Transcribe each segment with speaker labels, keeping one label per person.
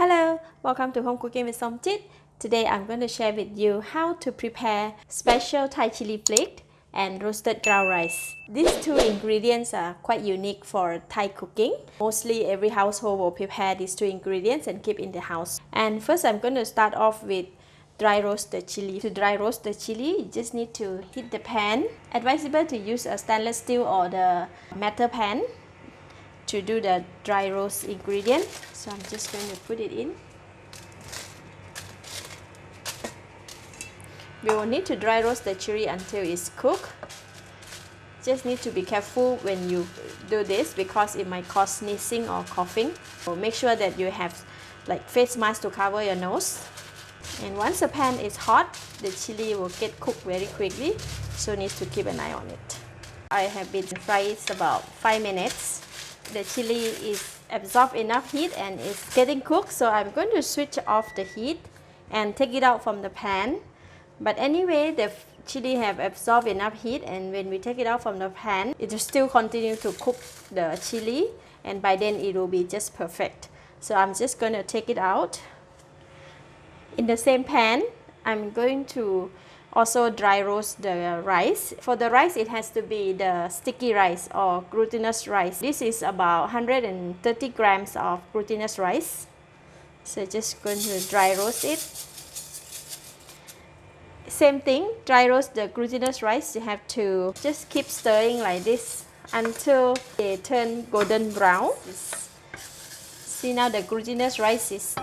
Speaker 1: Hello, welcome to Home Cooking with Somchit. Today I'm going to share with you how to prepare special Thai chili flake and roasted ground rice. These two ingredients are quite unique for Thai cooking. Mostly every household will prepare these two ingredients and keep in the house. And first I'm going to start off with dry roast the chili. To dry roast the chili, you just need to heat the pan. Advisable to use a stainless steel or the metal pan to do the dry roast ingredient. So I'm just going to put it in. We will need to dry roast the chili until it's cooked. Just need to be careful when you do this because it might cause sneezing or coughing. So make sure that you have like face mask to cover your nose. And once the pan is hot, the chili will get cooked very quickly, so needs to keep an eye on it. I have been fried about 5 minutes. The chili is absorbed enough heat and it's getting cooked, so I'm going to switch off the heat and take it out from the pan. But anyway, the chili have absorbed enough heat, and when we take it out from the pan, it will still continue to cook the chili, and by then it will be just perfect. So I'm just going to take it out. In the same pan, I'm going to also dry roast the rice. For the rice, it has to be the sticky rice or glutinous rice. This is about 130 grams of glutinous rice. So just going to dry roast it. Same thing, dry roast the glutinous rice. You have to just keep stirring like this until they turn golden brown. See, now the glutinous rice is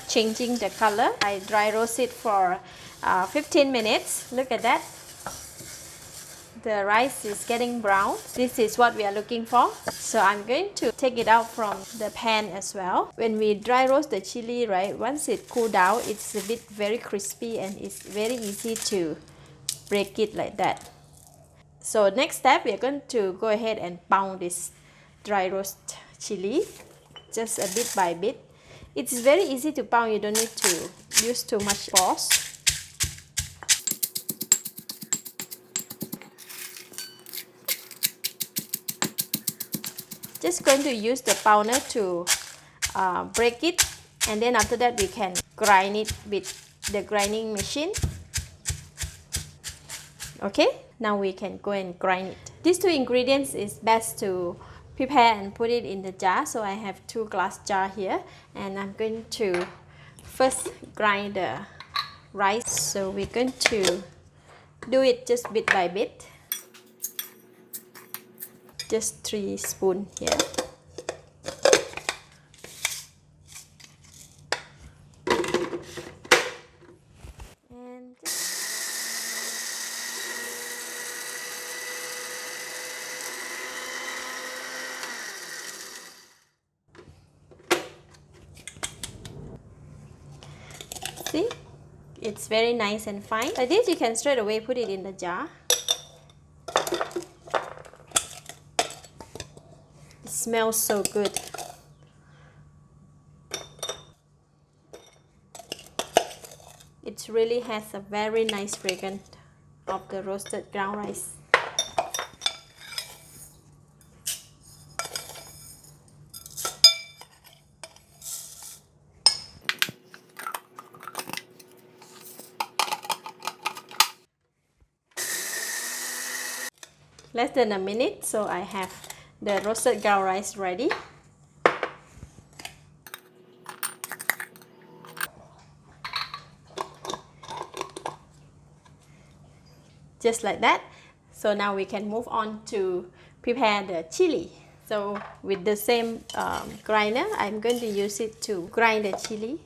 Speaker 1: changing the color. I dry roast it for 15 minutes. Look at that. The rice is getting brown. This is what we are looking for. So I'm going to take it out from the pan as well. When we dry roast the chili, right, once it cool down, it's a bit very crispy and it's very easy to break it like that. So next step, we are going to go ahead and pound this dry roast chili just a bit by bit. It's very easy to pound, you don't need to use too much force. Just going to use the pounder to break it, and then after that we can grind it with the grinding machine. Okay, now we can go and grind it. These two ingredients is best to prepare and put it in the jar. So I have 2 glass jar here, and I'm going to first grind the rice. So we're going to do it just bit by bit. Just 3 spoons here. And see, it's very nice and fine. Like this, you can straight away put it in the jar. It smells so good. It really has a very nice fragrance of the roasted ground rice. Less than a minute, so I have the roasted ground rice ready. Just like that. So now we can move on to prepare the chili. So with the same grinder, I'm going to use it to grind the chili.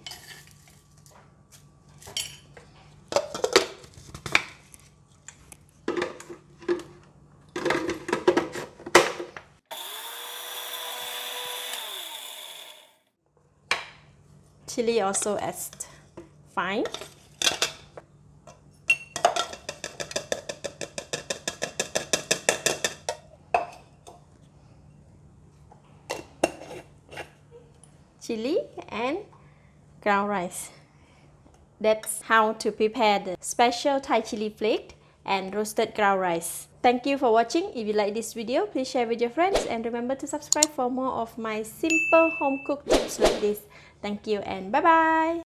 Speaker 1: Chili also as fine. Chili and ground rice. That's how to prepare the special Thai chili flake and roasted ground rice. Thank you for watching. If you like this video, please share with your friends and remember to subscribe for more of my simple home cooked tips like this. Thank you and bye bye.